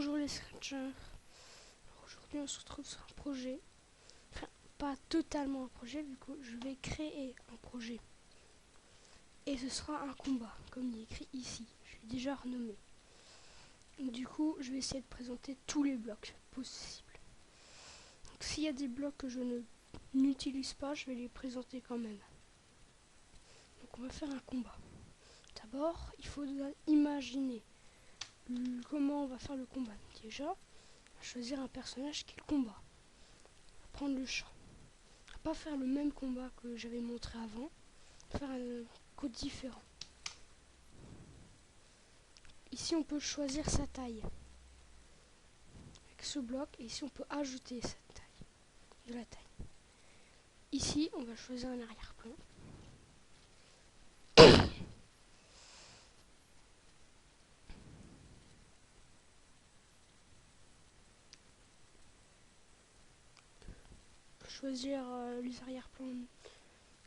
Bonjour les scratchers. Aujourd'hui on se retrouve sur un projet. Enfin, pas totalement un projet, vu que je vais créer un projet. Et ce sera un combat, comme il est écrit ici. Je l'ai déjà renommé. Du coup, je vais essayer de présenter tous les blocs possibles. Donc, s'il y a des blocs que je n'utilise pas, je vais les présenter quand même. Donc on va faire un combat. D'abord, il faut imaginer comment on va faire le combat. Déjà, on va choisir un personnage qui le combat. On va prendre le chat. On va pas faire le même combat que j'avais montré avant. On va faire un code différent. Ici, on peut choisir sa taille avec ce bloc. Et ici, on peut ajouter cette taille, de la taille. Ici, on va choisir un arrière-plan. Choisir les arrière-plans,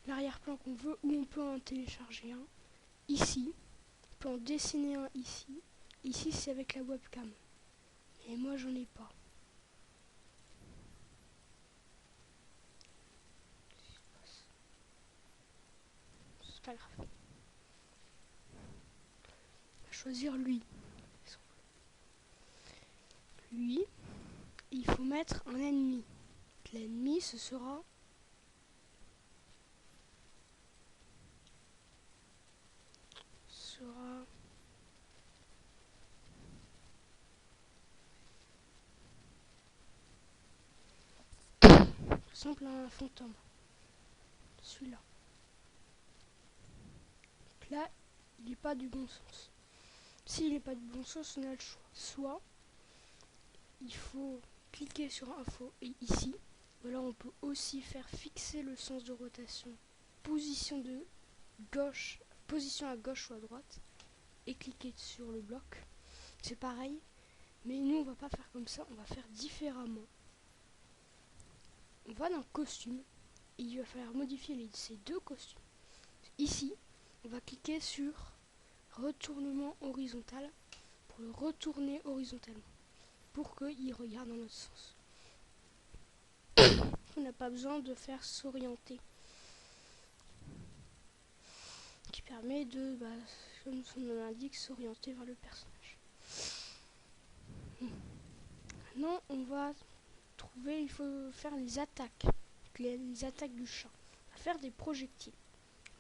l'arrière-plan qu'on veut, ou on peut en télécharger un. Ici, on peut en dessiner un ici. Ici, c'est avec la webcam. Et moi, j'en ai pas. C'est pas grave. On va choisir lui. Lui, il faut mettre un ennemi. L'ennemi, ce sera par exemple un fantôme. Celui-là. Donc là, il n'est pas du bon sens. S'il n'est pas du bon sens, on a le choix. Soit il faut cliquer sur info et ici, ou alors on peut aussi faire fixer le sens de rotation, position à gauche ou à droite, et cliquer sur le bloc. C'est pareil, mais nous on va pas faire comme ça, on va faire différemment. On va dans costume et il va falloir modifier ces deux costumes. Ici, on va cliquer sur retournement horizontal pour le retourner horizontalement pour qu'il regarde dans notre sens. On n'a pas besoin de faire s'orienter, qui permet de, comme son nom l'indique, s'orienter vers le personnage. Maintenant, on va trouver, il faut faire les attaques du chat. On va faire des projectiles.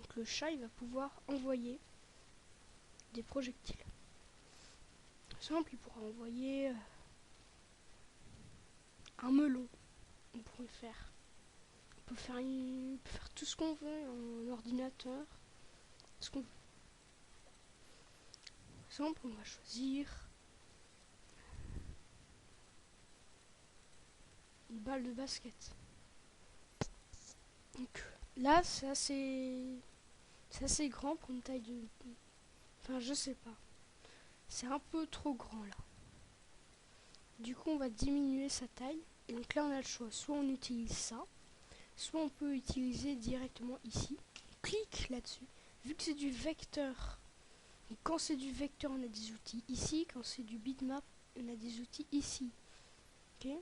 Donc le chat, il va pouvoir envoyer des projectiles. Par exemple, il pourra envoyer un melon. On pourrait faire. On peut faire tout ce qu'on veut en ordinateur. Ce qu'on veut. Par exemple, on va choisir une balle de basket. Donc là, c'est assez grand pour une taille de... Enfin, je sais pas. C'est un peu trop grand là. Du coup, on va diminuer sa taille. Et donc là, on a le choix. Soit on utilise ça, soit on peut utiliser directement ici. On clique là-dessus. Vu que c'est du vecteur, donc quand c'est du vecteur, on a des outils ici. Quand c'est du bitmap, on a des outils ici. Ok.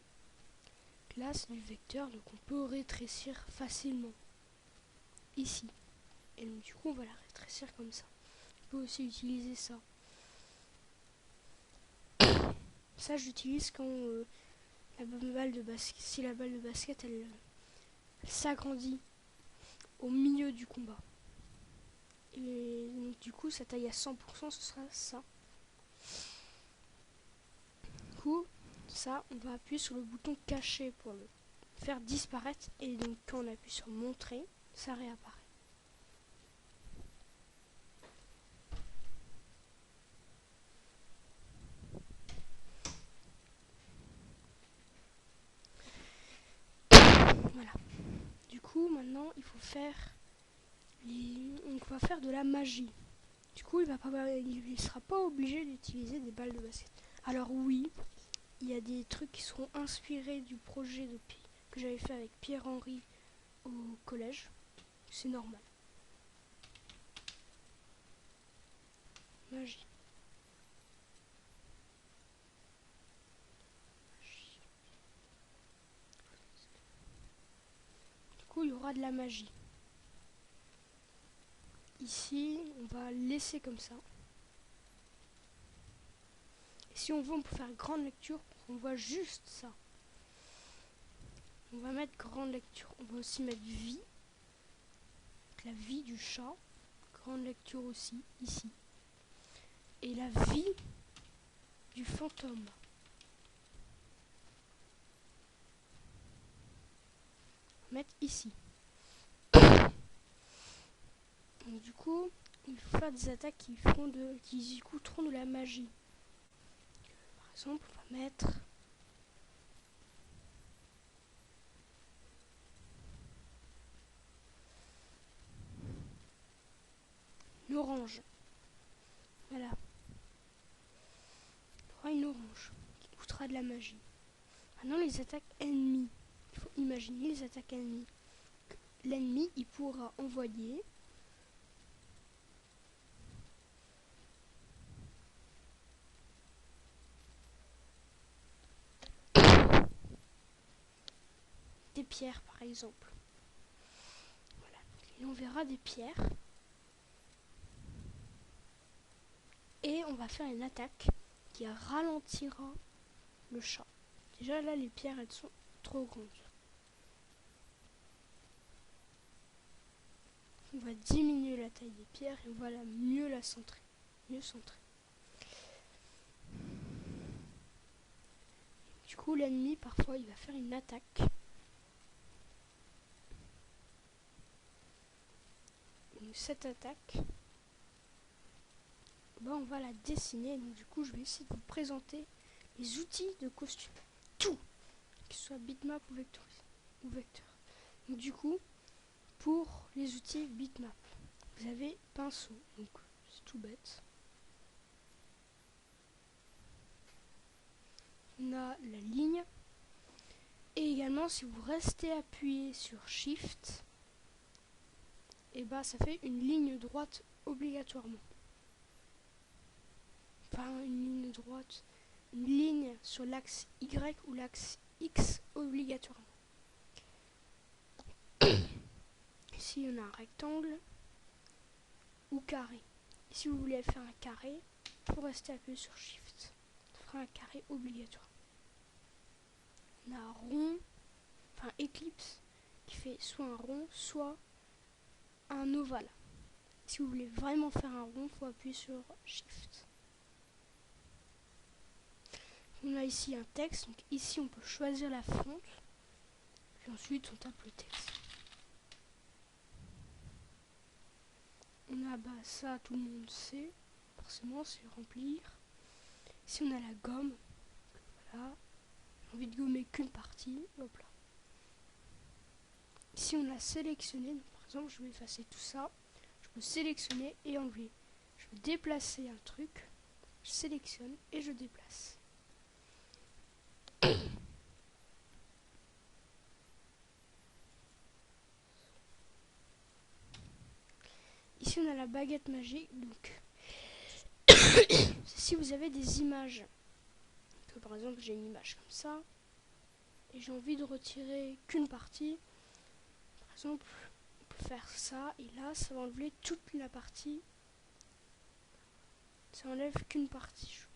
Là, c'est du vecteur, donc on peut rétrécir facilement ici. Et donc du coup, on va la rétrécir comme ça. On peut aussi utiliser ça. Ça, j'utilise quand la balle de basket, si la balle de basket, elle s'agrandit au milieu du combat. Et donc du coup, sa taille à 100%, ce sera ça. Du coup, ça, on va appuyer sur le bouton caché pour le faire disparaître. Et donc quand on appuie sur montrer, ça réapparaît. Voilà. Du coup, maintenant, il faut faire... On va faire de la magie. Du coup, il ne sera pas obligé d'utiliser des balles de basket. Alors oui, il y a des trucs qui seront inspirés du projet que j'avais fait avec Pierre-Henri au collège. C'est normal. Magie. il y aura de la magie. Ici, on va laisser comme ça. Et si on veut, on peut faire grande lecture pour qu'on voit juste ça. On va mettre grande lecture. On va aussi mettre vie. La vie du chat. Grande lecture aussi, ici. Et la vie du fantôme. On va mettre ici. Donc, du coup, il faut faire des attaques qui coûteront de la magie. Par exemple, on va mettre une orange. Voilà. Il y aura une orange qui coûtera de la magie. Maintenant, les attaques ennemies. Il faut imaginer les attaques ennemies. L'ennemi, il pourra envoyer des pierres, par exemple. Voilà. Et on verra des pierres. Et on va faire une attaque qui ralentira le chat. Déjà là, les pierres, elles sont trop grandes. On va diminuer la taille des pierres et on va mieux la centrer. Mieux centrer. Du coup, l'ennemi, parfois, il va faire une attaque. Donc, cette attaque, on va la dessiner. Donc, du coup, je vais essayer de vous présenter les outils de costume. Tout, que ce soit bitmap ou vecteur. Donc, du coup, pour les outils bitmap, vous avez pinceau. Donc, c'est tout bête. On a la ligne. Et également, si vous restez appuyé sur Shift, et ça fait une ligne droite obligatoirement. Enfin, une ligne droite, une ligne sur l'axe Y ou l'axe X obligatoirement. Ici, on a un rectangle ou carré. Et si vous voulez faire un carré, il faut rester appuyé sur Shift. Ça fera un carré obligatoire. On a un rond, enfin éclipse, qui fait soit un rond, soit un ovale. Si vous voulez vraiment faire un rond, il faut appuyer sur Shift. On a ici un texte, donc ici on peut choisir la fonte, puis ensuite on tape le texte. On a ça, tout le monde sait, forcément c'est remplir. Ici on a la gomme, voilà, j'ai envie de gommer qu'une partie, hop là. Ici on a sélectionné, donc par exemple je vais effacer tout ça, je peux sélectionner et enlever. Je veux déplacer un truc, je sélectionne et je déplace. Ici on a la baguette magique, donc si vous avez des images, que par exemple j'ai une image comme ça, et j'ai envie de retirer qu'une partie, par exemple on peut faire ça, et là ça va enlever toute la partie, ça enlève qu'une partie.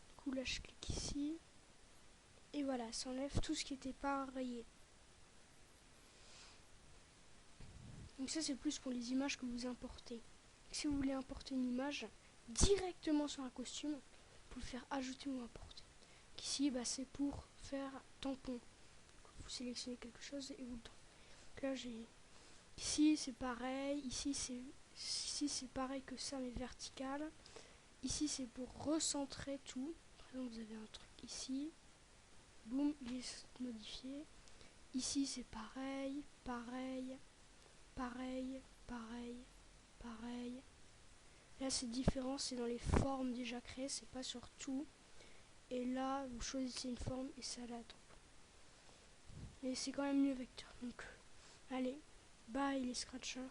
Du coup là je clique ici, et voilà, ça enlève tout ce qui n'était pas rayé. Donc ça c'est plus pour les images que vous importez. Si vous voulez importer une image directement sur un costume, vous pouvez faire ajouter ou importer. Ici c'est pour faire tampon. Vous sélectionnez quelque chose et vous le tampez. Donc là j'ai ici c'est pareil, ici c'est pareil que ça mais vertical. Ici c'est pour recentrer tout. Par exemple vous avez un truc ici, boum, il est modifié. Ici c'est pareil, pareil. Là c'est différent, c'est dans les formes déjà créées, c'est pas sur tout. Et là vous choisissez une forme et ça l'attend. Mais c'est quand même mieux vecteur. Donc allez, bye les scratchers.